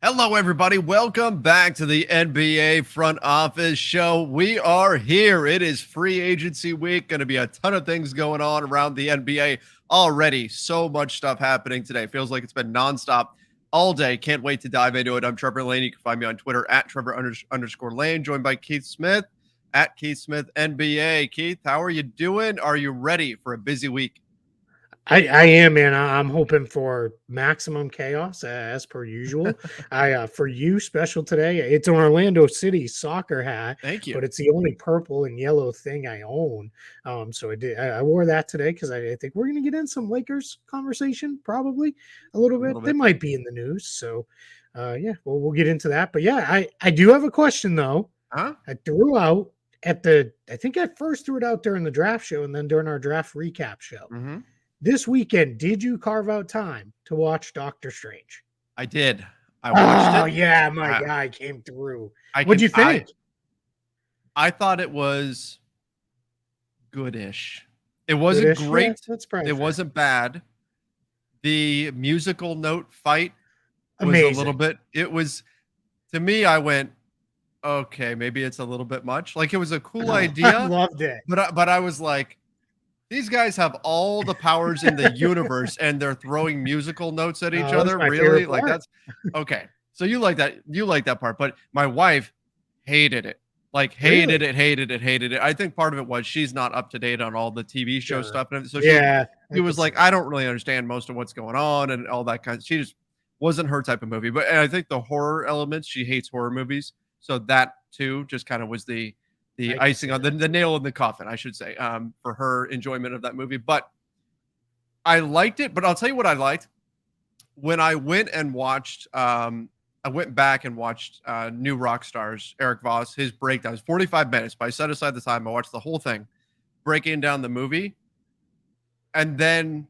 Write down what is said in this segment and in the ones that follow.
Hello, everybody. Welcome back to the NBA Front Office Show. We are here. It is free agency week. Going to be a ton of things going on around the NBA already. So much stuff happening today. Feels like it's been nonstop all day. Can't wait to dive into it. I'm Trevor Lane. You can find me on Twitter at Trevor _Lane, joined by Keith Smith at Keith Smith NBA. Keith, how are you doing? Are you ready for a busy week? I am, man. I'm hoping for maximum chaos as per usual. For you special today. It's an Orlando City soccer hat, Thank you. but it's the only purple and yellow thing I own. So I wore that today because I think we're gonna get in some Lakers conversation probably a little A little bit. They bit. might be in the news, so yeah, we'll get into that. But yeah, I do have a question though. Huh? I threw out I think I first threw it out during the draft show and then during our draft recap show Mm-hmm. this weekend, did you carve out time to watch Doctor Strange? I did. I watched Oh it. yeah, my I, guy came through. I What'd can. you I think? I thought it was goodish. It wasn't Goodish? Yeah, great. that's probably It fair. wasn't bad. The musical note fight was a little Amazing. bit. It was to me. I went, okay, maybe it's a little bit much. Like it was a cool Oh, I idea, loved it. but I was like, these guys have all the powers in the universe, and they're throwing musical notes at each That was other. my favorite Really? Like part. that's okay. So you like that? You like that part? But my wife hated it. Like hated Really? it, hated it, hated it. I think part of it was she's not up to date on all the TV show Sure. stuff, and so Yeah, she I was could see like, I that. don't really understand most of what's going on and all that kind of. She just wasn't her type of movie. But and I think the horror elements, she hates horror movies, so that too just kind of was the I could icing see on that the too. nail in the coffin, I should say, for her enjoyment of that movie. But I liked it. But I'll tell you what I liked when I went and watched. I went back and watched New Rock Stars, Eric Voss, his breakdown. It was 45 minutes, but I set aside the time. I watched the whole thing, breaking down the movie. And then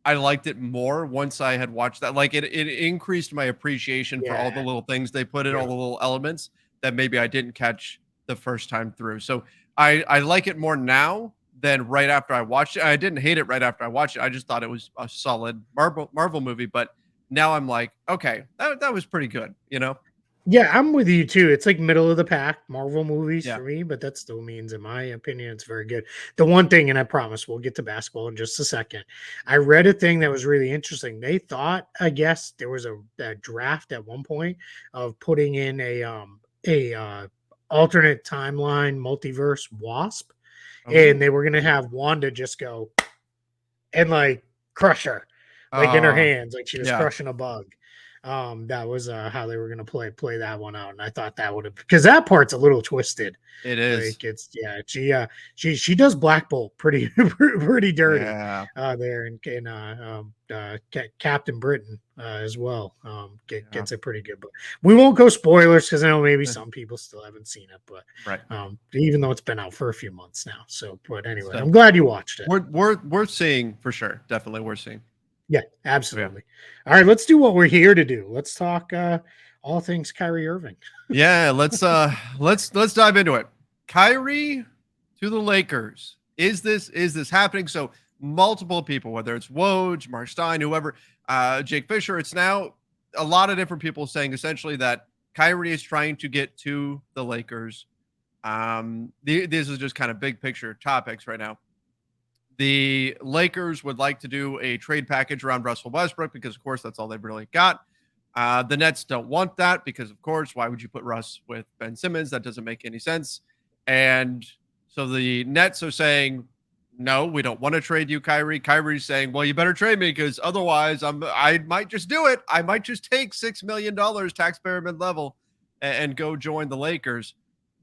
I liked it more once I had watched that. Like it increased my appreciation for all the Yeah, little things they put in, all yeah. the little elements that maybe I didn't catch the first time through. So I like it more now than right after I watched it. I didn't hate it right after I watched it. I just thought it was a solid Marvel movie. But now I'm like, okay, that was pretty good, you know? Yeah, I'm with you too. It's like middle of the pack Marvel movies Yeah. for me, but that still means, in my opinion, it's very good. The one thing, and I promise we'll get to basketball in just a second. I read a thing that was really interesting. They thought, I guess, there was a draft at one point of putting in a alternate timeline multiverse Wasp, and Oh. they were gonna have Wanda just go and like crush her, like in her Uh hands, like she was yeah, crushing a bug. That was how they were gonna play that one out, and I thought that would have because that part's a little twisted. it is. Like it's yeah, she does Black Bolt pretty pretty dirty Yeah. there Captain Britain as well. Yeah. Gets it pretty good, but we won't go spoilers because I know maybe some people still haven't seen it, but Right. even though it's been out for a few months now. So, but anyway, So I'm glad you watched it. we're seeing for sure. Definitely we're seeing. Yeah, Yeah. absolutely. All right, let's do what we're here to do. Let's talk all things Kyrie Irving. Yeah, let's dive into it. Kyrie to the Lakers. Is this happening? So multiple people, whether it's Woj, Mark Stein, whoever, Jake Fisher, it's now a lot of different people saying essentially that Kyrie is trying to get to the Lakers. This is just kind of big picture topics right now. The Lakers would like to do a trade package around Russell Westbrook because, of course, that's all they've really got. The Nets don't want that because, of course, why would you put Russ with Ben Simmons? That doesn't make any sense. And so the Nets are saying, no, we don't want to trade you, Kyrie. Kyrie's saying, well, you better trade me because otherwise I might just do it. I might just take $6 million taxpayer mid level and go join the Lakers.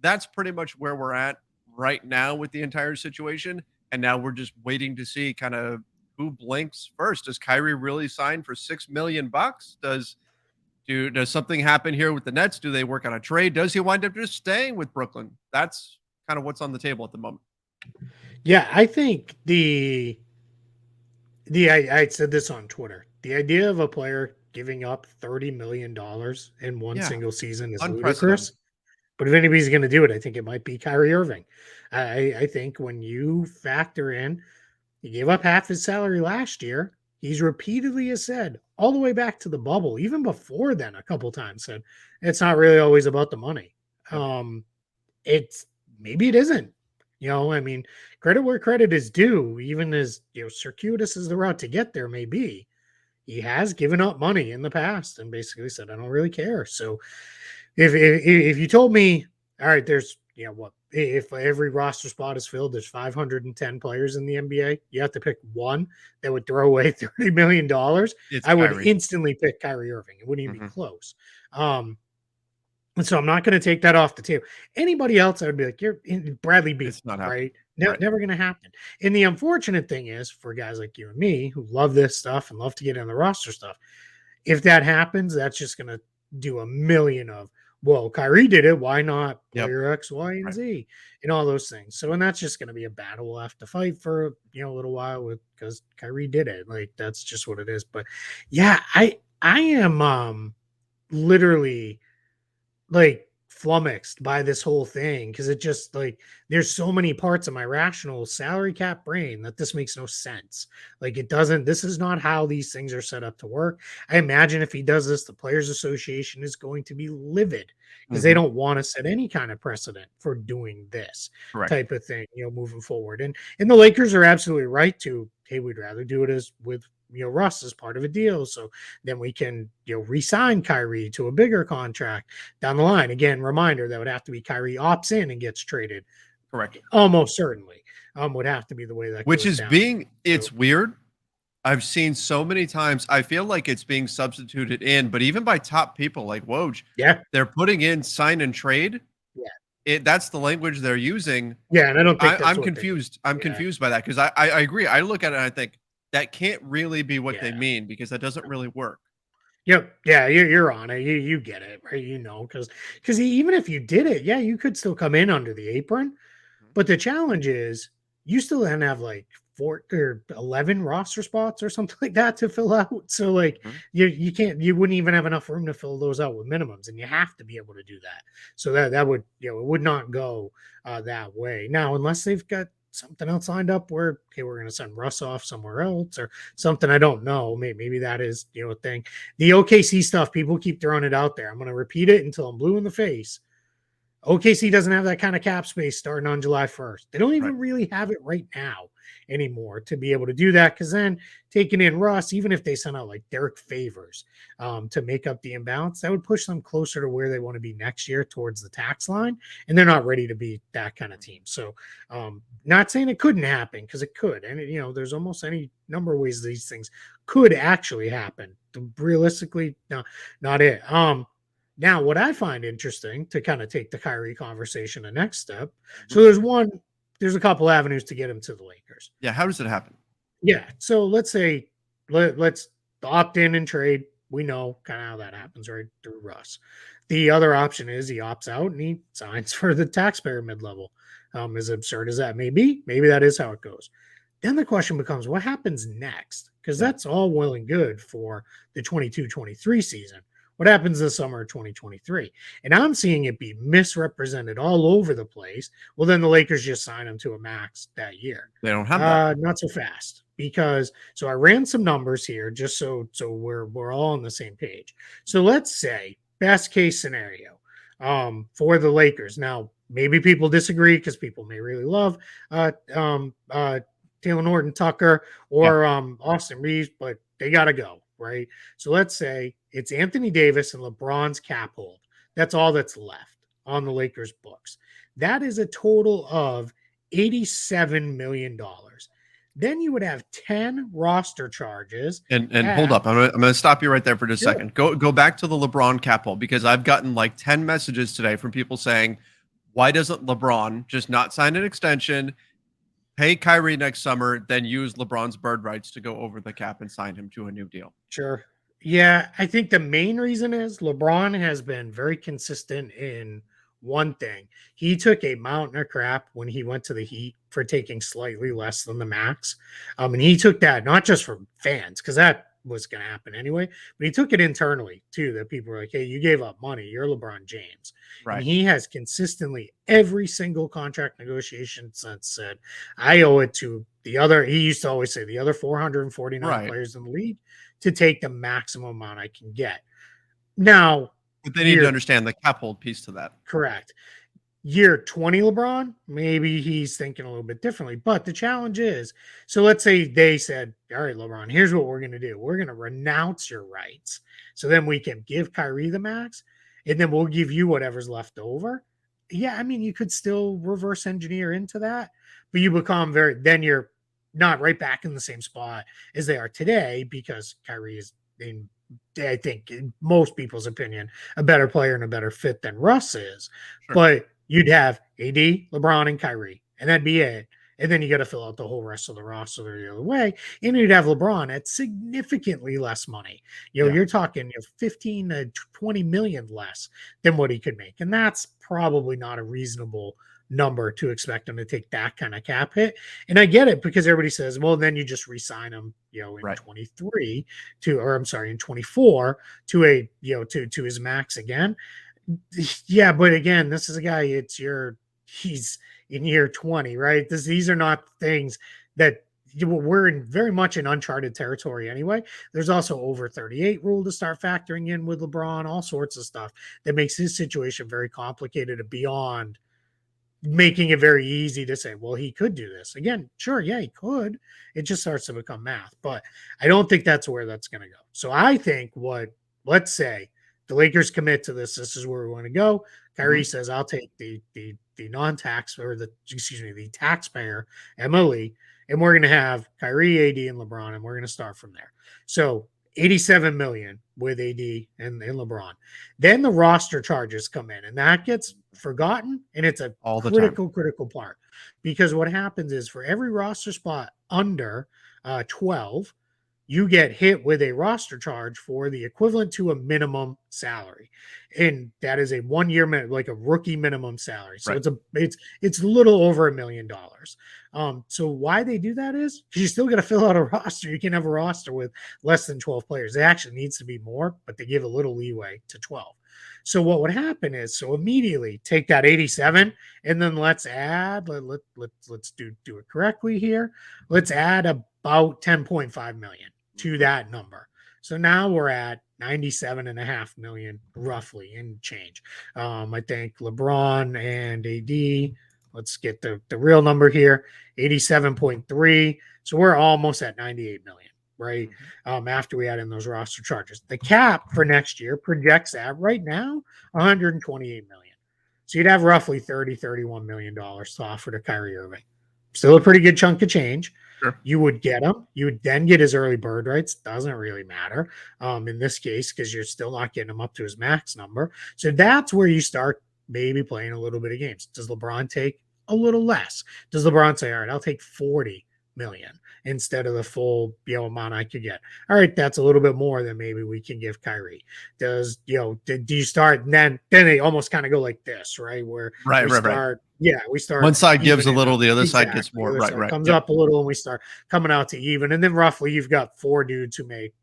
That's pretty much where we're at right now with the entire situation. And now we're just waiting to see kind of who blinks first. Does Kyrie really sign for $6 million? Does something happen here with the Nets? Do they work on a trade? Does he wind up just staying with Brooklyn? That's kind of what's on the table at the moment. Yeah, I think I said this on Twitter. The idea of a player giving up $30 million in one Yeah, single season is unprecedented. ludicrous. But if anybody's going to do it, I think it might be Kyrie Irving. I think when you factor in, he gave up half his salary last year. He's repeatedly has said all the way back to the bubble, even before then, a couple times said it's not really always about the money. Yep. It's maybe it isn't. I mean, credit where credit is due, even as circuitous as the route to get there may be. He has given up money in the past and basically said, I don't really care. So if you told me, all right, there's what if every roster spot is filled, there's 510 players in the NBA, you have to pick one that would throw away $30 million. It's I would Kyrie. instantly pick Kyrie Irving. It wouldn't even Mhm. be close. And so I'm not going to take that off the table. Anybody else, I would be like, you're Bradley Beal, It's not happening. right? Right. Never going to happen. And the unfortunate thing is for guys like you and me who love this stuff and love to get in the roster stuff, if that happens, that's just going to do a million of, well, Kyrie did it. Why not Yep. player X, Y, and Right. Z and all those things? So, and that's just going to be a battle we'll have to fight for, a little while with, because Kyrie did it. Like, that's just what it is. But yeah, I am literally like flummoxed by this whole thing because it just like there's so many parts of my rational salary cap brain that this makes no sense. Like it doesn't, this is not how these things are set up to work. I imagine if he does this, the Players Association is going to be livid because they Mhm. don't want to set any kind of precedent for doing this Correct. type of thing, moving forward. And the Lakers are absolutely right to, hey, we'd rather do it as with Russ as part of a deal. So then we can, re-sign Kyrie to a bigger contract down the line. Again, reminder that would have to be Kyrie opts in and gets traded. Correct. Almost certainly. Would have to be the way that Which goes is down. it's weird. I've seen so many times. I feel like it's being substituted in, but even by top people like Woj, Yeah. they're putting in sign and trade. Yeah. That's the language they're using. Yeah. And I don't think that's I'm what they mean. confused. I'm Yeah. confused by that because I agree. I look at it and I think that can't really be what they Yeah. mean because that doesn't really work. Yep. Yeah, you're on it. You get it, right? Because even if you did it, yeah, you could still come in under the apron. Mhm. But the challenge is you still then have like 4 or 11 roster spots or something like that to fill out. So like Mhm. you wouldn't even have enough room to fill those out with minimums, and you have to be able to do that. So that would it would not go that way now unless they've got something else lined up where okay we're going to send Russ off somewhere else or something. I don't know. Maybe that is a thing. The OKC stuff, people keep throwing it out there. I'm going to repeat it until I'm blue in the face. OKC doesn't have that kind of cap space starting on July 1st. They don't Right. even really have it right now anymore to be able to do that. Because then taking in Russ, even if they send out like Derek Favors to make up the imbalance, that would push them closer to where they want to be next year towards the tax line. And they're not ready to be that kind of team. So, not saying it couldn't happen because it could. And, there's almost any number of ways these things could actually happen. Realistically, no, not it. Now, what I find interesting to kind of take the Kyrie conversation the next step. So there's a couple avenues to get him to the Lakers. Yeah. How does it happen? Yeah. So let's say let's opt in and trade. We know kind of how that happens, right? Through Russ. The other option is he opts out and he signs for the taxpayer mid level. As absurd as that may be, maybe that is how it goes. Then the question becomes what happens next? Because Yeah. that's all well and good for the 22-23 season. What happens this summer of 2023? And I'm seeing it be misrepresented all over the place. Well, then the Lakers just sign him to a max that year. They don't have that. Not so fast because so I ran some numbers here just so we're all on the same page. So let's say best case scenario for the Lakers. Now, maybe people disagree because people may really love Taylor Norton Tucker Yeah. or Austin Reeves, but they got to go, right? So let's say it's Anthony Davis and LeBron's cap hold. That's all that's left on the Lakers books. That is a total of $87 million. Then you would have 10 roster charges. And hold up, I'm gonna stop you right there for just a second. Go back to the LeBron cap hold because I've gotten like 10 messages today from people saying, why doesn't LeBron just not sign an extension, pay Kyrie next summer, then use LeBron's bird rights to go over the cap and sign him to a new deal? Sure. Yeah, I think the main reason is LeBron has been very consistent in one thing. He took a mountain of crap when he went to the Heat for taking slightly less than the max. And he took that not just from fans, because that was going to happen anyway, but he took it internally too, that people were like, hey, you gave up money. You're LeBron James. Right. And he has consistently, every single contract negotiation since said, I owe it to the other. He used to always say the other 449 Right. players in the league. to take the maximum amount I can get. Now, But they need to understand the cap hold piece to that. correct. Year 20 LeBron, maybe he's thinking a little bit differently. But the challenge is, so let's say they said, all right, LeBron, here's what we're going to do. We're going to renounce your rights. So then we can give Kyrie the max, and then we'll give you whatever's left over. Yeah, I mean, you could still reverse engineer into that, but you become then you're not right back in the same spot as they are today, because Kyrie is, I think, in most people's opinion, a better player and a better fit than Russ is. Sure. But you'd have AD, LeBron, and Kyrie, and that'd be it. And then you got to fill out the whole rest of the roster the other way. And you'd have LeBron at significantly less money. You're talking 15 to 20 million less than what he could make. And that's probably not a reasonable number to expect him to take that kind of cap hit. And I get it, because everybody says, well, then you just re-sign him, in 23 in 24 to a, to his max again. Yeah, but again, this is a guy, he's in year 20, right? These are not things that we're in very much in uncharted territory anyway. There's also over 38 rule to start factoring in with LeBron, all sorts of stuff that makes his situation very complicated and beyond making it very easy to say, well, he could do this. Again, sure, yeah, he could. It just starts to become math, but I don't think that's where that's going to go. So I think let's say the Lakers commit to this. This is where we want to go. Kyrie says, I'll take the non-tax, or the taxpayer MLE, and we're going to have Kyrie, AD, and LeBron, and we're going to start from there. So 87 million with AD and LeBron. Then the roster charges come in, and that gets forgotten, and it's a critical part, because what happens is, for every roster spot under 12, you get hit with a roster charge for the equivalent to a minimum salary, and that is a 1 year like a rookie minimum salary. So it's a little over $1 million. So why they do that is because you still got to fill out a roster. You can have a roster with less than 12 players. It actually needs to be more, but they give a little leeway to 12. So what would happen is, so immediately take that 87, and then let's add, let's do it correctly here. Let's add about 10.5 million to that number. So now we're at 97.5 million roughly in change. I think LeBron and AD, let's get the real number here, 87.3. So we're almost at 98 million, right? After we add in those roster charges. The cap for next year projects at right now 128 million. So you'd have roughly $31 million to offer to Kyrie Irving. Still a pretty good chunk of change. Sure. You would get him. You would then get his early bird rights. Doesn't really matter in this case, because you're still not getting him up to his max number. So that's where you start maybe playing a little bit of games. Does LeBron take a little less? Does LeBron say, all right, I'll take 40 million instead of the full amount I could get? All right, that's a little bit more than maybe we can give Kyrie. Do you start, and then they almost kind of go like this, right? Where we start. One side gives a little, the other side gets more. Right. Comes up a little, and we start coming out to even, and then roughly you've got 4 dudes who make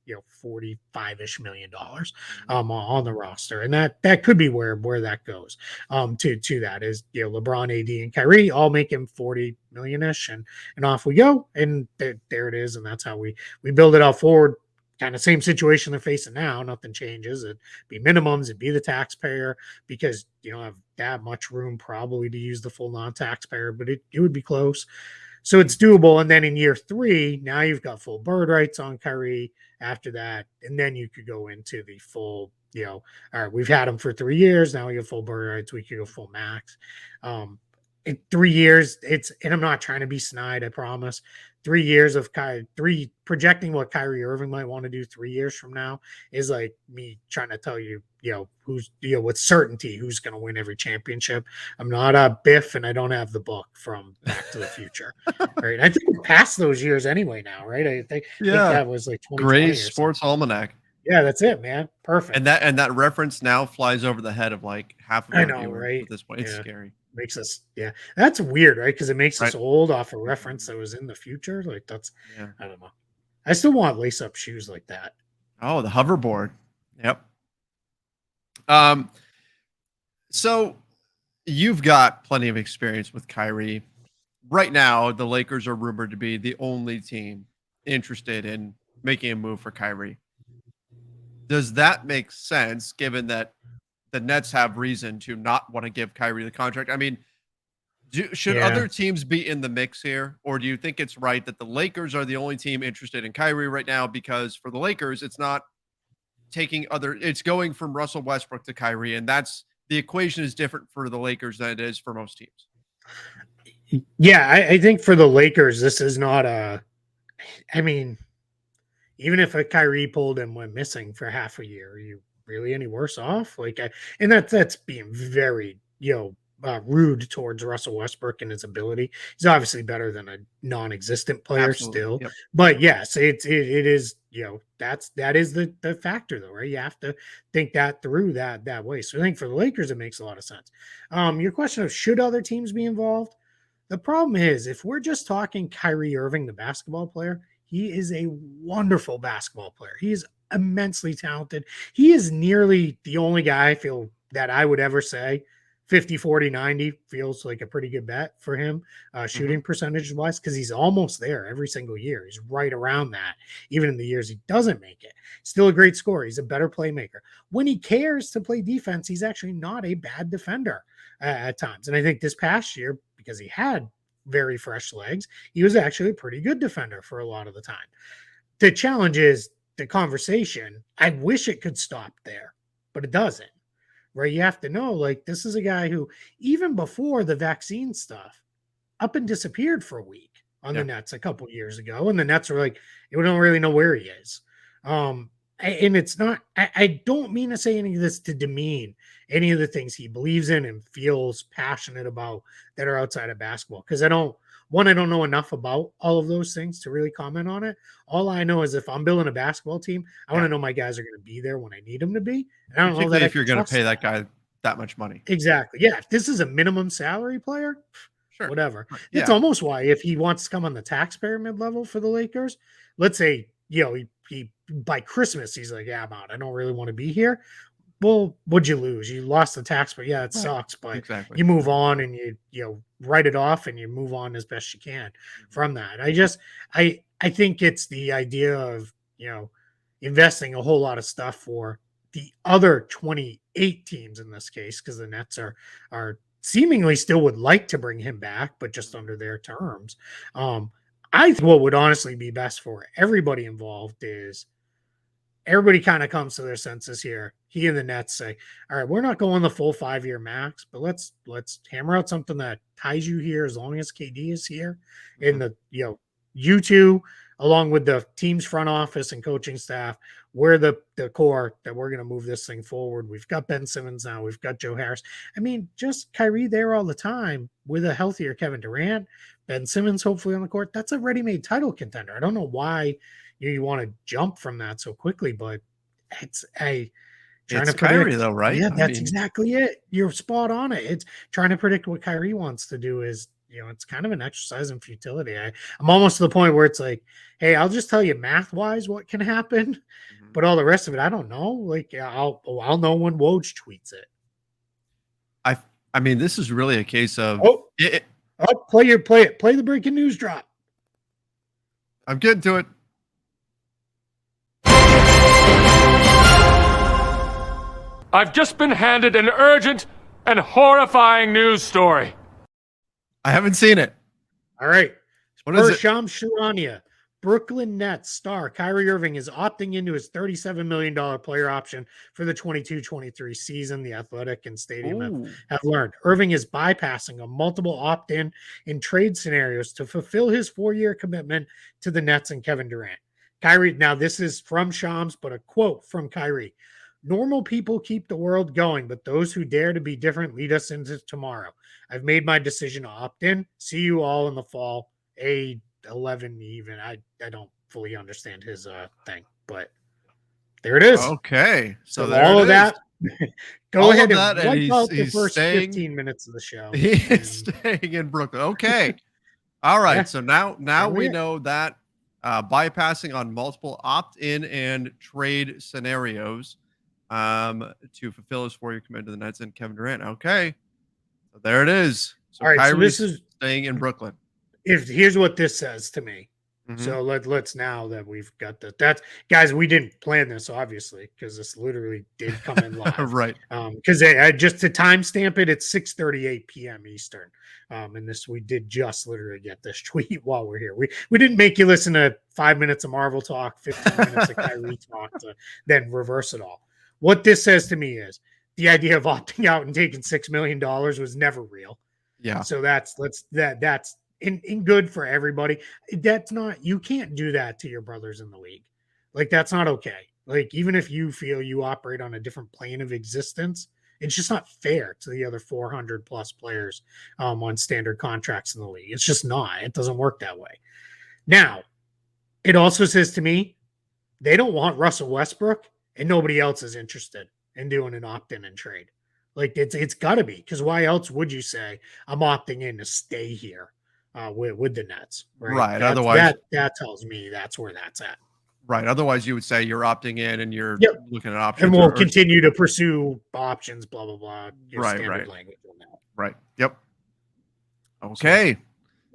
$45-ish million on the roster, and that could be where that goes. To that is LeBron, AD, and Kyrie all making 40 million-ish, and off we go, and there it is, and that's how we build it out forward. Kind of same situation they're facing now. Nothing changes. It'd be minimums. It'd be the taxpayer, because you don't have that much room probably to use the full non-taxpayer, but it would be close. So it's doable. And then in year 3, now you've got full bird rights on Kyrie after that. And then you could go into the full, all right, we've had him for 3 years. Now we have full bird rights. We could go full max. In 3 years, and I'm not trying to be snide, I promise. 3 years of projecting what Kyrie Irving might want to do 3 years from now is like me trying to tell you, who's, with certainty who's going to win every championship. I'm not a Biff, and I don't have the book from Back to the Future. Right. I think we're past those years anyway now, right? I think that was like 2020. Great Sports Almanac. Yeah, that's it, man. Perfect. And that reference now flies over the head of like half of our viewers right? at this point. It's scary. Makes us, that's weird, right? Because it makes us old off a reference that was in the future. Like that's, I don't know. I still want lace-up shoes like that. Oh, the hoverboard. Yep. So you've got plenty of experience with Kyrie. Right now, the Lakers are rumored to be the only team interested in making a move for Kyrie. Does that make sense given that the Nets have reason to not want to give Kyrie the contract? I mean, should Yeah. other teams be in the mix here, or do you think it's right that the Lakers are the only team interested in Kyrie right now? Because for the Lakers, it's not it's going from Russell Westbrook to Kyrie, and that's the equation is different for the Lakers than it is for most teams. Yeah, I think for the Lakers, this is not a. I mean, even if a Kyrie pulled and went missing for half a year, are you really any worse off? And that's being very rude towards Russell Westbrook and his ability. He's obviously better than a non-existent player Absolutely. still, Yep. but yes, it is that is the factor though, right? You have to think that through that way. So I think for the Lakers, it makes a lot of sense. Your question of should other teams be involved? The problem is if we're just talking Kyrie Irving, the basketball player, he is a wonderful basketball player. He is immensely talented. He is nearly the only guy I feel that I would ever say 50, 40, 90 feels like a pretty good bet for him, shooting percentage wise, because he's almost there every single year. He's right around that, even in the years he doesn't make it. Still a great scorer. He's a better playmaker. When he cares to play defense, he's actually not a bad defender at times. And I think this past year, because he had very fresh legs, he was actually a pretty good defender for a lot of the time. The challenge is the conversation. I wish it could stop there, but it doesn't. Right? You have to know, like, this is a guy who, even before the vaccine stuff, up and disappeared for a week on the Nets a couple years ago. And the Nets were like, we don't really know where he is. And it's not, I don't mean to say any of this to demean any of the things he believes in and feels passionate about that are outside of basketball. Because I don't know enough about all of those things to really comment on it. All I know is if I'm building a basketball team, I want to know my guys are going to be there when I need them to be. And I don't know that if you're going to pay that guy that much money. Exactly. Yeah. If this is a minimum salary player, sure, whatever. Yeah. It's almost why if he wants to come on the tax pyramid level for the Lakers, let's say, he by Christmas, he's like, yeah, I'm out. I don't really want to be here. Well, what'd you lose? You lost the tax, but yeah, it sucks. But you move on and you write it off and you move on as best you can from that. I think it's the idea of, investing a whole lot of stuff for the other 28 teams in this case, because the Nets are seemingly still would like to bring him back, but just under their terms. I think what would honestly be best for everybody involved is everybody kind of comes to their senses here. He and the Nets say, all right, we're not going the full 5-year max, but let's hammer out something that ties you here as long as KD is here. And you two, along with the team's front office and coaching staff, we're the core that we're going to move this thing forward. We've got Ben Simmons now. We've got Joe Harris. I mean, just Kyrie there all the time with a healthier Kevin Durant, Ben Simmons hopefully on the court. That's a ready-made title contender. I don't know why you want to jump from that so quickly, but it's trying to predict Kyrie though, right? Yeah, that's exactly it. You're spot on it. It's trying to predict what Kyrie wants to do is, it's kind of an exercise in futility. I'm almost to the point where it's like, hey, I'll just tell you math wise what can happen, but all the rest of it, I don't know. Like, I'll know when Woj tweets it. I mean, this is really a case of play it. Play the breaking news drop. I'm getting to it. I've just been handed an urgent and horrifying news story. I haven't seen it. All right. What is it? Shams Charania, Brooklyn Nets star Kyrie Irving is opting into his $37 million player option for the 22-23 season. The Athletic and Stadium have learned. Irving is bypassing a multiple opt-in in trade scenarios to fulfill his 4-year commitment to the Nets and Kevin Durant. Kyrie, now this is from Shams, but a quote from Kyrie. Normal people keep the world going, but those who dare to be different lead us into tomorrow. I've made my decision to opt in. See you all in the fall. A11 even. I don't fully understand his thing, but there it is. Okay. So all of that. Go ahead and wipe out the first staying, 15 minutes of the show. He's staying in Brooklyn. Okay. All right. Yeah. So now we know that bypassing on multiple opt-in and trade scenarios to fulfill his 4-year commitment to the Nets and Kevin Durant. Okay. So there it is. So all right, Kyrie's so this is staying in Brooklyn. Here's what this says to me. Mhm. So let's now that we've got that's guys, we didn't plan this obviously because this literally did come in live. Right. Because just to timestamp it, it's 6:38 p.m. Eastern. And this we did just literally get this tweet while we're here. We didn't make you listen to 5 minutes of Marvel talk, 15 minutes of Kyrie talk, to then reverse it all. What this says to me is the idea of opting out and taking $6 million was never real. Yeah. So that's in good for everybody. That's not, you can't do that to your brothers in the league. Like, that's not okay. Like, even if you feel you operate on a different plane of existence, it's just not fair to the other 400 plus players on standard contracts in the league. It's just not. It doesn't work that way. Now, it also says to me, they don't want Russell Westbrook, and nobody else is interested in doing an opt-in and trade. Like, it's got to be, because why else would you say I'm opting in to stay here with the Nets? Right. Otherwise, that tells me that's where that's at. Right. Otherwise, you would say you're opting in and you're looking at options. And we'll continue to pursue options, blah, blah, blah. Your Right, standard right. language on that. Right. Yep. Okay.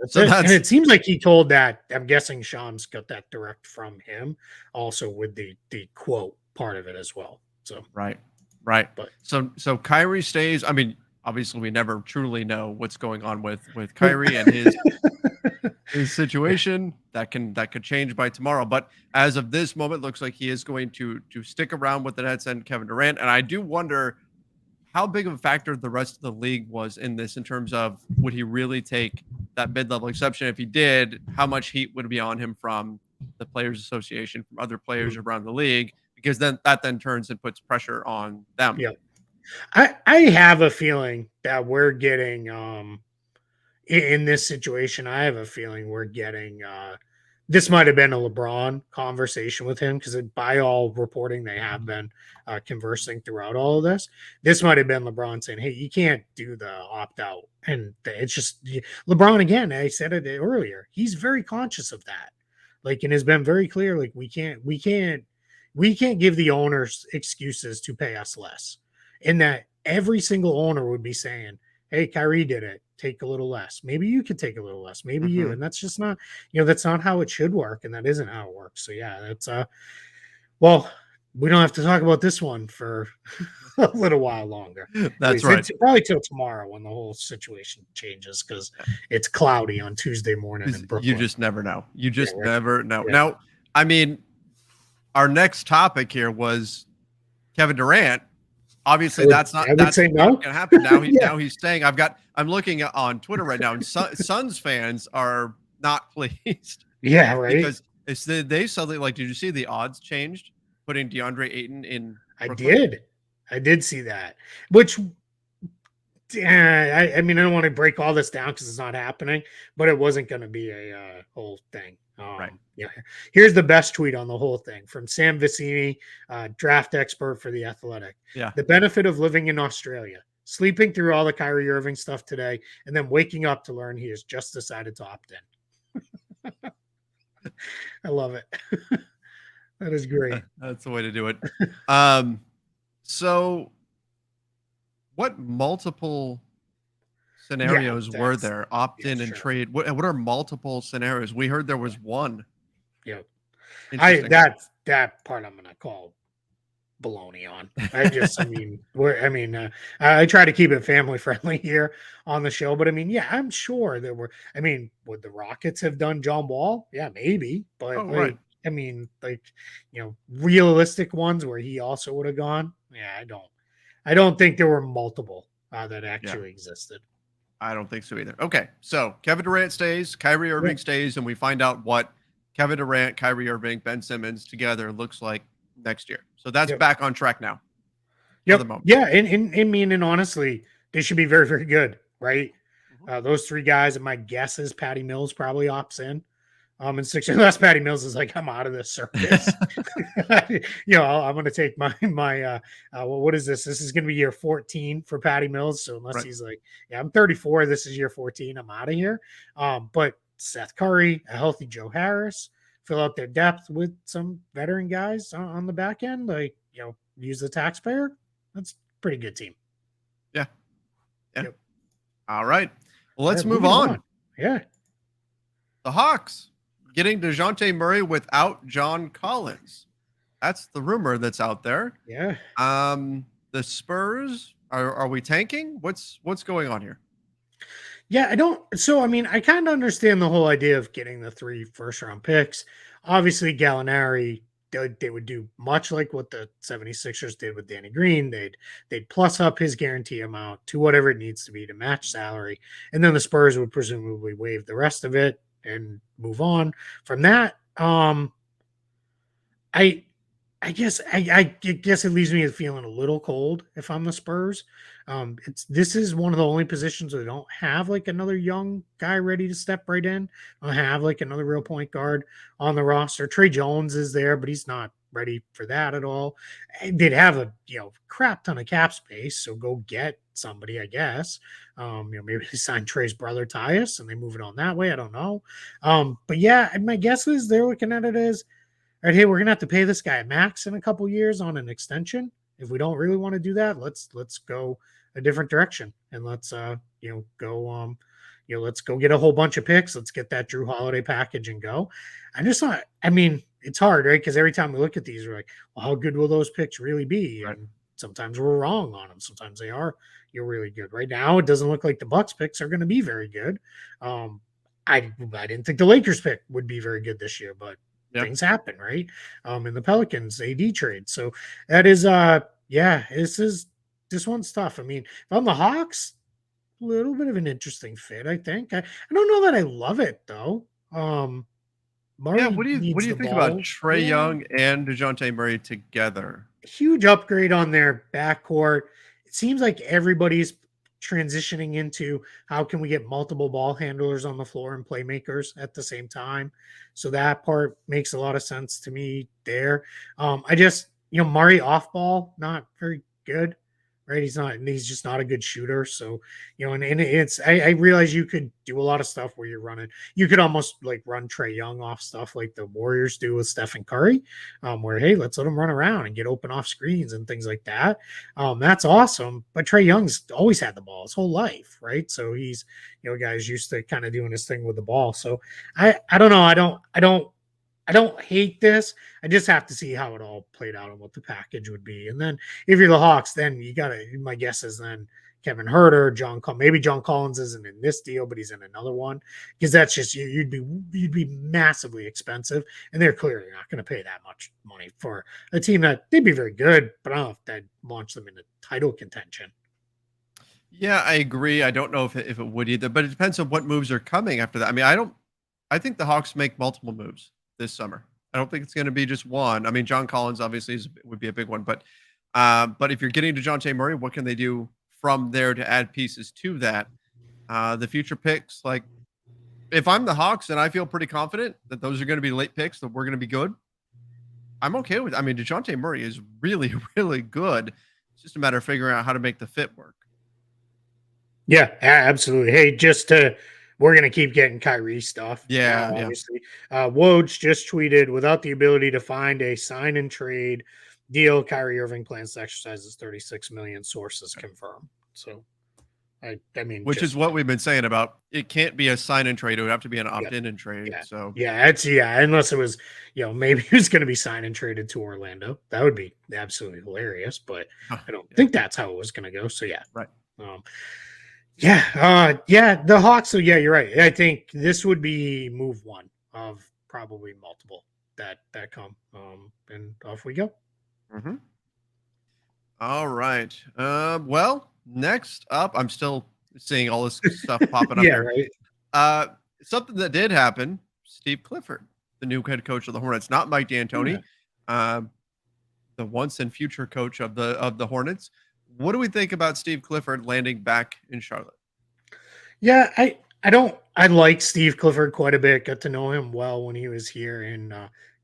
So and it seems like he told that. I'm guessing Shams got that direct from him, also with the quote part of it as well. So right. But so Kyrie stays. I mean, obviously, we never truly know what's going on with Kyrie and his situation. That could change by tomorrow. But as of this moment, looks like he is going to stick around with the Nets and Kevin Durant. And I do wonder how big of a factor the rest of the league was in this, in terms of would he really take that mid-level exception? If he did, how much heat would be on him from the Players Association, from other players around the league? Because then that turns and puts pressure on them. Yeah. I have a feeling that we're getting in this situation, I have a feeling we're getting this might have been a LeBron conversation with him, because by all reporting they have been conversing throughout all of this. This might have been LeBron saying, hey, you can't do the opt-out. And it's just LeBron, again, I said it earlier, he's very conscious of that. Like, and has been very clear, like, we can't give the owners excuses to pay us less. And that every single owner would be saying, hey, Kyrie did it, take a little less. Maybe you could take a little less. Maybe you. And that's just not, that's not how it should work. And that isn't how it works. So yeah, that's well, we don't have to talk about this one for a little while longer. That's right. It's probably till tomorrow when the whole situation changes, because it's cloudy on Tuesday morning in Brooklyn. You just never know. You just never know. Yeah. Now, I mean, our next topic here was Kevin Durant. Obviously, that's not going to happen. Now now he's staying. I'm looking on Twitter right now, and Suns fans are not pleased. Yeah, right. Because they suddenly, like, did you see the odds changed, putting DeAndre Ayton in Brooklyn? I did see that. Which, I mean, I don't want to break all this down because it's not happening, but it wasn't going to be a whole thing. Right. Yeah. Here's the best tweet on the whole thing from Sam Vicini, draft expert for The Athletic. Yeah. The benefit of living in Australia, sleeping through all the Kyrie Irving stuff today, and then waking up to learn he has just decided to opt in. I love it. That is great. That's the way to do it. So what multiple scenarios were there? Opt-in and trade. What are multiple scenarios? We heard there was one. Yeah. That part I'm gonna call baloney on. I try to keep it family friendly here on the show, but I mean, yeah, I'm sure there were. I mean, would the Rockets have done John Wall? Yeah, maybe, but right. I mean, like, realistic ones where he also would have gone. Yeah, I don't think there were multiple that actually existed. I don't think so either. Okay, so Kevin Durant stays, Kyrie Irving stays, and we find out what Kevin Durant, Kyrie Irving, Ben Simmons together looks like next year. So that's back on track now. Yep. Yeah, and honestly, they should be very, very good, right? Those three guys, and my guess is Patty Mills probably opts in. And 6 years less, Patty Mills is like, I'm out of this circus. I'm going to take my what is this? This is going to be year 14 for Patty Mills. So unless he's like, I'm 34, this is year 14, I'm out of here. But Seth Curry, a healthy Joe Harris, fill out their depth with some veteran guys on the back end, like, use the taxpayer. That's a pretty good team. Yeah. Yep. All right. Well, let's move on. Yeah. The Hawks getting Dejounte Murray without John Collins. That's the rumor that's out there. Yeah. The Spurs, are we tanking? What's going on here? Yeah, I kind of understand the whole idea of getting the 3 first-round picks. Obviously, Gallinari, they would do much like what the 76ers did with Danny Green. They'd plus up his guarantee amount to whatever it needs to be to match salary. And then the Spurs would presumably waive the rest of it and move on from that. I guess it leaves me feeling a little cold if I'm the Spurs. This is one of the only positions where they don't have like another young guy ready to step right in. Don't have like another real point guard on the roster. Trey Jones is there, but he's not ready for that at all. And they'd have a crap ton of cap space, so go get somebody, I guess. Maybe they sign Trey's brother Tyus and they move it on that way. I don't know. But yeah, my guess is they're looking at it as, all right, hey, we're gonna have to pay this guy max in a couple years on an extension. If we don't really want to do that, let's go a different direction and let's go get a whole bunch of picks. Let's get that Drew Holiday package and go. It's hard, right? Because every time we look at these, we're like, well, how good will those picks really be? Right. And sometimes we're wrong on them. Sometimes they are. You're really good. Right now, it doesn't look like the Bucks picks are going to be very good. I didn't think the Lakers pick would be very good this year, but things happen, right? In the Pelicans AD trade. So that is this one's tough. I mean, if I'm the Hawks, a little bit of an interesting fit, I think. I don't know that I love it though. Murray What do you think about Trey Young and Dejounte Murray together? Huge upgrade on their backcourt. It seems like everybody's transitioning into how can we get multiple ball handlers on the floor and playmakers at the same time. So that part makes a lot of sense to me there. Murray off ball, not very good, right? He's just not a good shooter. So, I realize you could do a lot of stuff where you could almost like run Trey Young off stuff like the Warriors do with Stephen Curry, where, hey, let's let him run around and get open off screens and things like that. That's awesome. But Trey Young's always had the ball his whole life, right? So he's, guys used to kind of doing his thing with the ball. So I don't know. I don't hate this. I just have to see how it all played out and what the package would be. And then if you're the Hawks, then my guess is then Kevin Huerter, maybe John Collins isn't in this deal, but he's in another one, because that's just, you'd be massively expensive. And they're clearly not going to pay that much money for a team that they'd be very good, but I don't know if that'd launch them into title contention. Yeah, I agree. I don't know if it would either, but it depends on what moves are coming after that. I mean, I think the Hawks make multiple moves this summer. I don't think it's going to be just one. I mean, John Collins obviously would be a big one, but if you're getting Dejounte Murray, what can they do from there to add pieces to that? The future picks, like if I'm the Hawks and I feel pretty confident that those are going to be late picks, that we're going to be good, I'm okay with it. I mean, Dejounte Murray is really, really good. It's just a matter of figuring out how to make the fit work. Yeah, absolutely. Hey, we're going to keep getting Kyrie stuff. Yeah. Obviously. Woj just tweeted, without the ability to find a sign and trade deal, Kyrie Irving plans to exercise his $36 million, sources confirm. So, which is what we've been saying about it can't be a sign and trade. It would have to be an opt-in and trade. Yeah. So unless it was, maybe he was going to be signed and traded to Orlando. That would be absolutely hilarious, but I don't think that's how it was going to go. So right. The Hawks. So yeah, you're right. I think this would be move one of probably multiple that come. And off we go. Mm-hmm. All right. Well, next up, I'm still seeing all this stuff popping up here. Right. Something that did happen. Steve Clifford, the new head coach of the Hornets, not Mike D'Antoni, the once and future coach of the Hornets. What do we think about Steve Clifford landing back in Charlotte? Yeah, I like Steve Clifford quite a bit. Got to know him well when he was here, and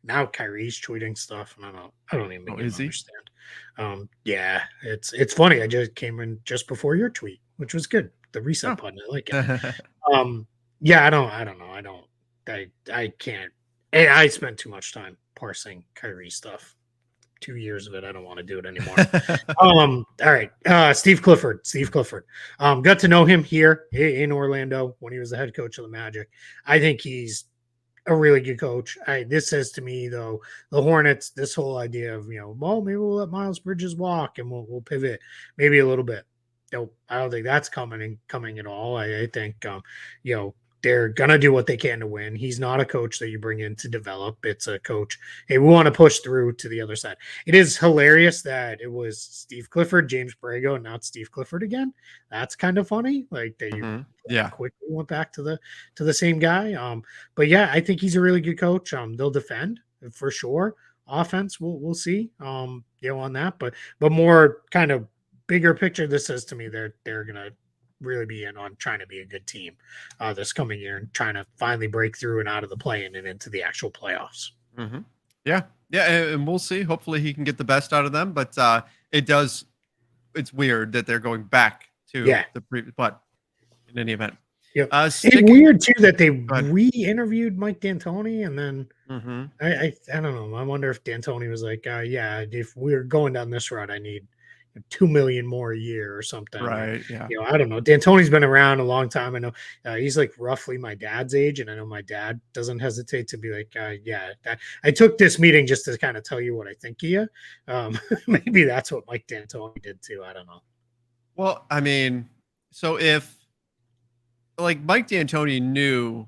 now Kyrie's tweeting stuff, and I don't even understand. It's funny. I just came in just before your tweet, which was good. The reset button, I like it. I don't know. I can't. I spent too much time parsing Kyrie stuff. 2 years of it. I don't want to do it anymore. All right. Steve Clifford. Got to know him here in Orlando when he was the head coach of the Magic. I think he's a really good coach. This says to me though, the Hornets, this whole idea of, well, maybe we'll let Miles Bridges walk and we'll pivot maybe a little bit. Nope, I don't think that's coming at all. I think they're gonna do what they can to win. He's not a coach that you bring in to develop. It's a coach, hey, we want to push through to the other side. It is hilarious that it was Steve Clifford, James Borrego, and not Steve Clifford again. That's kind of funny. Like that you quickly went back to the same guy. But yeah, I think he's a really good coach. They'll defend for sure. Offense, we'll see. On that, but more kind of bigger picture. This says to me they're gonna really be in on trying to be a good team this coming year and trying to finally break through and out of the play-in and into the actual playoffs. Mm-hmm. Yeah, and we'll see. Hopefully he can get the best out of them, but it's weird that they're going back to the previous, but in any event. Yep. It's weird too that they re-interviewed Mike D'Antoni, and then I don't know. I wonder if D'Antoni was like, if we're going down this route, I need $2 million more a year or something. Right. Yeah. I don't know. D'Antoni's been around a long time. I know he's like roughly my dad's age, and I know my dad doesn't hesitate to be like, I took this meeting just to kind of tell you what I think of you. Maybe that's what Mike D'Antoni did too. I don't know. Well, I mean, so if like Mike D'Antoni knew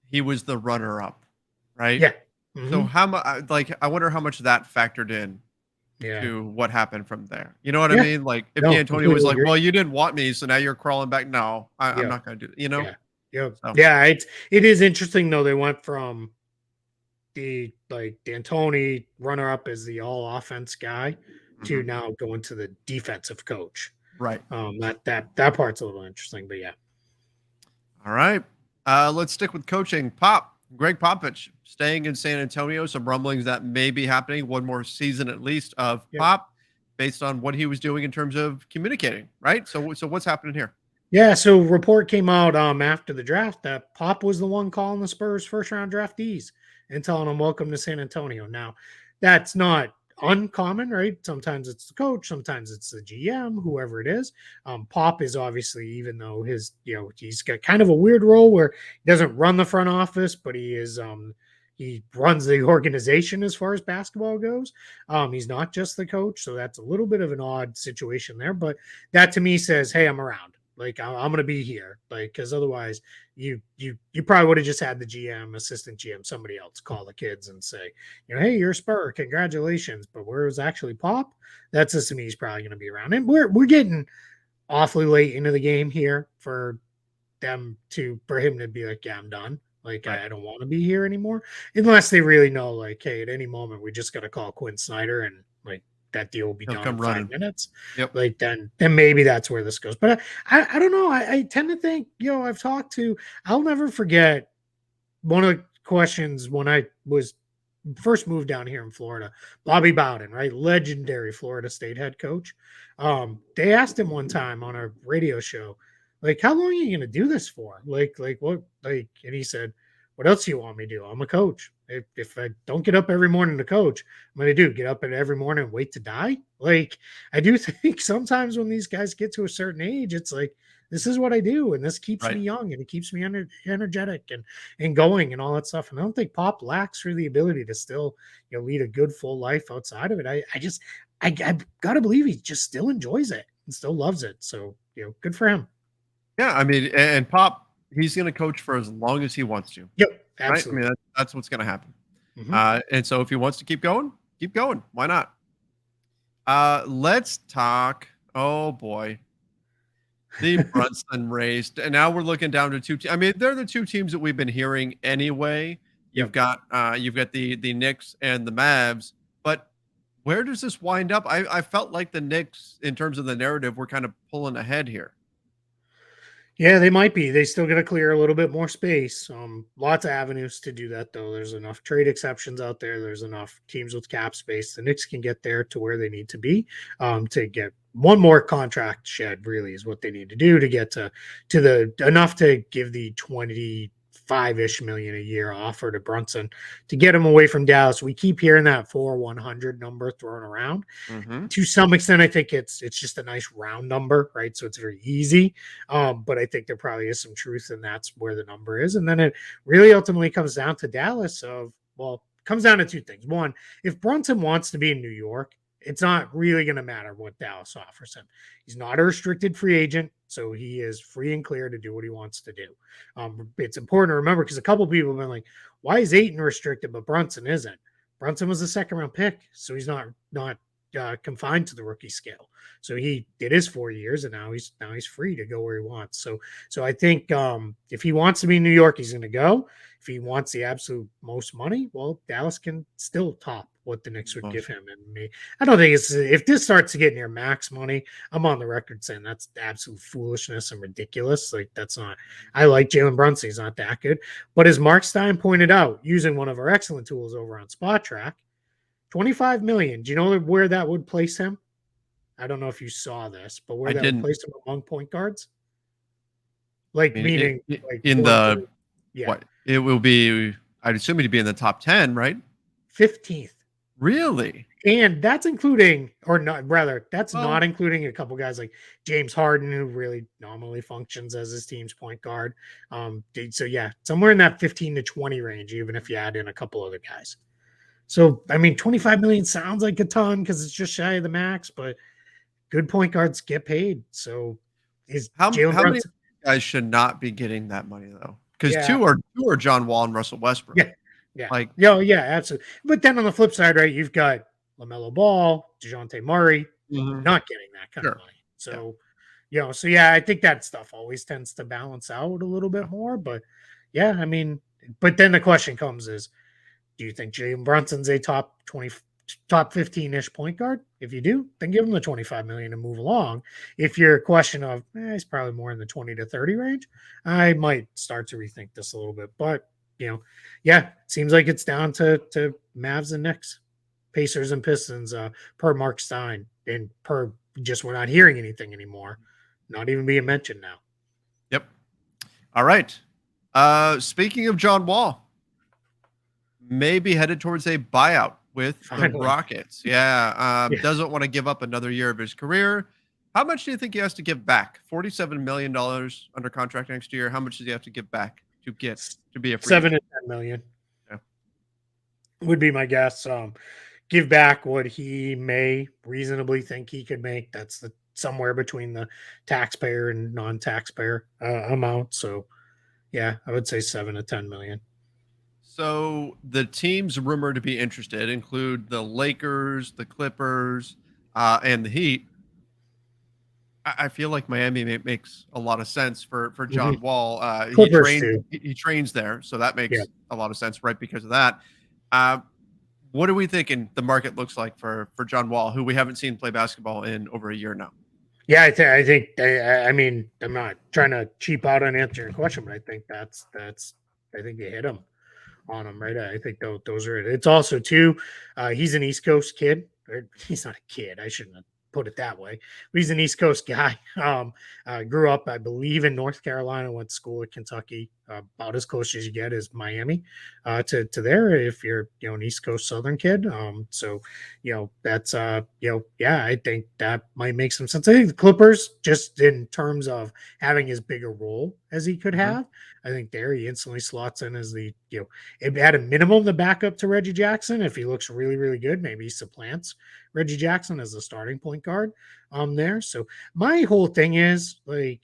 he was the runner-up, right? Yeah. So how much? Like, I wonder how much that factored in. To what happened from there. You know what I mean? Like if D'Antoni was like, well, you didn't want me, so now you're crawling back. No, I'm not going to do it, It is interesting though. They went from the D'Antoni runner up as the all offense guy to now going to the defensive coach. Right. That part's a little interesting, but yeah. All right. Let's stick with coaching. Greg Popovich staying in San Antonio. Some rumblings that may be happening one more season at least of Pop, based on what he was doing in terms of communicating. Right. So what's happening here? Yeah. So report came out after the draft that Pop was the one calling the Spurs first round draftees and telling them welcome to San Antonio. Now, that's not uncommon, right? Sometimes it's the coach, sometimes it's the GM, whoever it is. Pop is obviously, even though his, he's got kind of a weird role where he doesn't run the front office, but he is, he runs the organization as far as basketball goes. He's not just the coach, so that's a little bit of an odd situation there. But that to me says, hey, I'm around. Like I'm going to be here, because otherwise you probably would have just had the GM, assistant GM, somebody else call the kids and say, hey, you're a Spur, congratulations. But where it was actually Pop, that says to me he's probably going to be around. And we're getting awfully late into the game here for him to be like, yeah, I'm done. Like I don't want to be here anymore, unless they really know, like, hey, at any moment we just got to call Quinn Snyder and like. That deal will be done in 5 minutes. Yep. Like then maybe that's where this goes. But I don't know. I tend to think, I'll never forget one of the questions when I was first moved down here in Florida, Bobby Bowden, right? Legendary Florida State head coach. They asked him one time on a radio show, like, how long are you going to do this for? Like what? Like, and he said, what else do you want me to do? I'm a coach. If I don't get up every morning to coach, I'm going to get up every morning and wait to die. Like, I do think sometimes when these guys get to a certain age, it's like, this is what I do. And this keeps me young and it keeps me energetic and going and all that stuff. And I don't think Pop lacks for the ability to still, lead a good full life outside of it. I got to believe he just still enjoys it and still loves it. So, good for him. Yeah. I mean, and Pop, he's going to coach for as long as he wants to. Yep. Absolutely. Right? I mean, that's what's going to happen. And so if he wants to keep going. Why not? Let's talk. Oh boy. The Brunson race. And now we're looking down to two. I mean, they're the two teams that we've been hearing anyway. You've got the Knicks and the Mavs, but where does this wind up? I felt like the Knicks, in terms of the narrative, were kind of pulling ahead here. Yeah, they might be. They still got to clear a little bit more space. Lots of avenues to do that, though. There's enough trade exceptions out there. There's enough teams with cap space. The Knicks can get there to where they need to be to get one more contract shed. Really, is what they need to do to get to the enough to give the 5-ish million a year offer to Brunson to get him away from Dallas. We keep hearing that 4-100 number thrown around. Mm-hmm. To some extent, I think it's just a nice round number, right? So it's very easy. But I think there probably is some truth, and that's where the number is. And then it really ultimately comes down to Dallas comes down to two things. One, if Brunson wants to be in New York, it's not really going to matter what Dallas offers him. He's not a restricted free agent, so he is free and clear to do what he wants to do. It's important to remember because a couple of people have been like, why is Ayton restricted, but Brunson isn't? Brunson was a second-round pick, so he's not confined to the rookie scale. So he did his 4 years, and now he's free to go where he wants. So I think if he wants to be in New York, he's going to go. If he wants the absolute most money, well, Dallas can still top what the Knicks would give him. And me, I don't think if this starts to get near max money, I'm on the record saying that's absolute foolishness and ridiculous. Like that's not. I like Jalen Brunson; he's not that good. But as Mark Stein pointed out, using one of our excellent tools over on Spot Track, $25 million. Do you know where that would place him? I don't know if you saw this, but where would place him among point guards? Like meaning like in the yeah. What it will be, I'd assume he'd be in the top 10, right? 15th. Really? And that's including, or not, rather, that's not including a couple guys like James Harden, who really nominally functions as his team's point guard. So yeah, somewhere in that 15 to 20 range, even if you add in a couple other guys. So, I mean, 25 million sounds like a ton because it's just shy of the max, but good point guards get paid. So how many guys should not be getting that money though? Because two are John Wall and Russell Westbrook. Yeah. Like, yeah, absolutely. But then on the flip side, right, you've got LaMelo Ball, Dejounte Murray, not getting that kind of money. So, I think that stuff always tends to balance out a little bit more. But yeah, I mean, but then the question comes is, do you think Jalen Brunson's a top 15-ish point guard? If you do, then give him the $25 million and move along. If you're a question of, he's probably more in the 20 to 30 range, I might start to rethink this a little bit. But, seems like it's down to Mavs and Knicks, Pacers and Pistons, per Mark Stein, and per just we're not hearing anything anymore. Not even being mentioned now. Yep. All right. Speaking of John Wall, maybe headed towards a buyout with the Rockets. Doesn't want to give up another year of his career. How much do you think he has to give back? $47 million under contract next year. How much does he have to give back to be a free 7 to 10 million? Yeah, would be my guess. Give back what he may reasonably think he could make. That's somewhere between the taxpayer and non-taxpayer amount. So, I would say 7 to 10 million. So the teams rumored to be interested include the Lakers, the Clippers, and the Heat. I feel like Miami makes a lot of sense for John Wall. He trains there, so that makes a lot of sense, right? Because of that. What are we thinking the market looks like for John Wall, who we haven't seen play basketball in over a year now? Yeah, I think. I mean, I'm not trying to cheap out on answering your question, but I think that's. I think you hit him on them, right? I think those are it. It's also too, he's an East Coast kid. He's not a kid. I shouldn't have put it that way. But he's an East Coast guy. Grew up, I believe, in North Carolina. Went to school at Kentucky. About as close as you get is Miami to there. If you're an East Coast Southern kid. So that's I think that might make some sense. I think the Clippers, just in terms of having as big a role as he could have, I think there he instantly slots in as the at a minimum the backup to Reggie Jackson. If he looks really, really good, maybe he supplants Reggie Jackson as the starting point guard there. So my whole thing is like,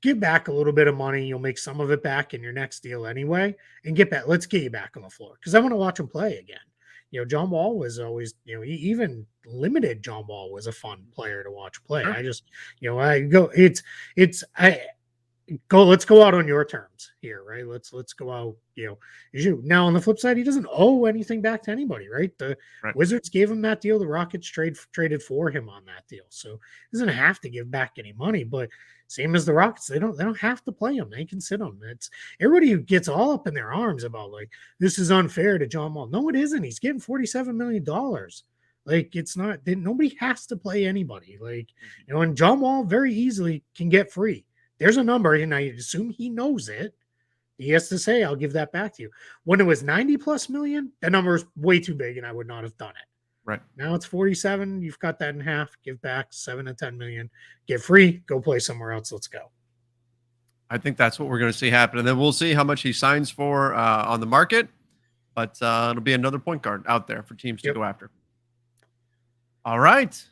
give back a little bit of money. You'll make some of it back in your next deal anyway, and let's get you back on the floor because I want to watch him play again. John Wall was always, even limited John Wall was a fun player to watch play. I just, let's go out on your terms here, right? Let's go out, now on the flip side, he doesn't owe anything back to anybody, right? The Wizards gave him that deal. The Rockets traded for him on that deal. So he doesn't have to give back any money, but same as the Rockets, they don't have to play him. They can sit him. It's everybody who gets all up in their arms about like, this is unfair to John Wall. No, it isn't. He's getting $47 million. Like it's not, nobody has to play anybody. Like, and John Wall very easily can get free. There's a number, and I assume he knows it, he has to say, I'll give that back to you. When it was 90 plus million, that number is way too big and I would not have done it. Right. Now it's 47. You've cut that in half, give back 7 to 10 million, get free, go play somewhere else. Let's go. I think that's what we're going to see happen. And then we'll see how much he signs for on the market. But it'll be another point guard out there for teams to go after. All right.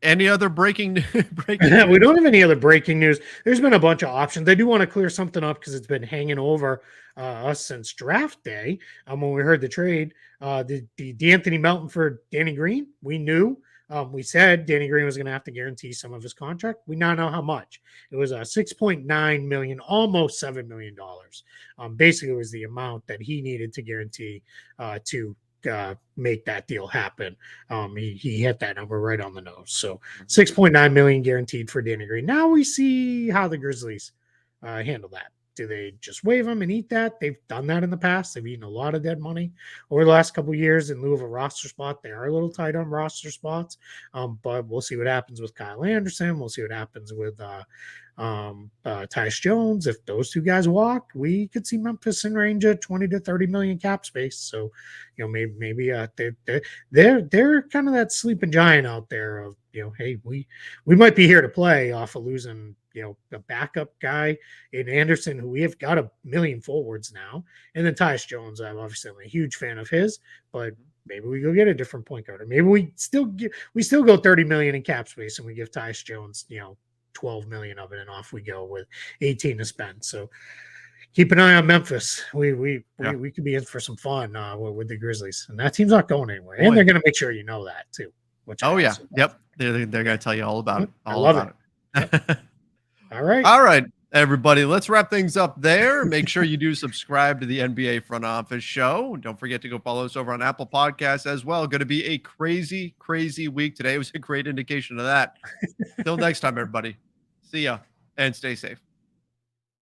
Any other breaking news? We don't have any other breaking news. There's been a bunch of options. I do want to clear something up because it's been hanging over us since draft day. When we heard the trade, the D'Anthony Melton for Danny Green, we knew. We said Danny Green was going to have to guarantee some of his contract. We now know how much. It was $6.9 million, almost $7 million. Basically, it was the amount that he needed to guarantee to make that deal happen. He hit that number right on the nose. So $6.9 million guaranteed for Danny Green. Now we see how the Grizzlies handle that. Do they just waive him and eat that? They've done that in the past. They've eaten a lot of dead money over the last couple of years in lieu of a roster spot. They are a little tight on roster spots, but we'll see what happens with Kyle Anderson. We'll see what happens with Tyus Jones. If those two guys walk, we could see Memphis in range of 20 to 30 million cap space. So, maybe they're kind of that sleeping giant out there of, hey, we might be here to play off of losing, a backup guy in Anderson, who we have got a million forwards now. And then Tyus Jones, I'm obviously a huge fan of his, but maybe we go get a different point guard, or maybe we still go 30 million in cap space and we give Tyus Jones, 12 million of it, and off we go with 18 to spend. So keep an eye on Memphis. We could be in for some fun with the Grizzlies, and that team's not going anywhere. And they're going to make sure you know that too. Yep. They're going to tell you all about it. I love it. Yep. All right, everybody. Let's wrap things up there. Make sure you do subscribe to the NBA Front Office Show. Don't forget to go follow us over on Apple Podcasts as well. Going to be a crazy, crazy week today. It was a great indication of that. Till next time, everybody. See ya and stay safe.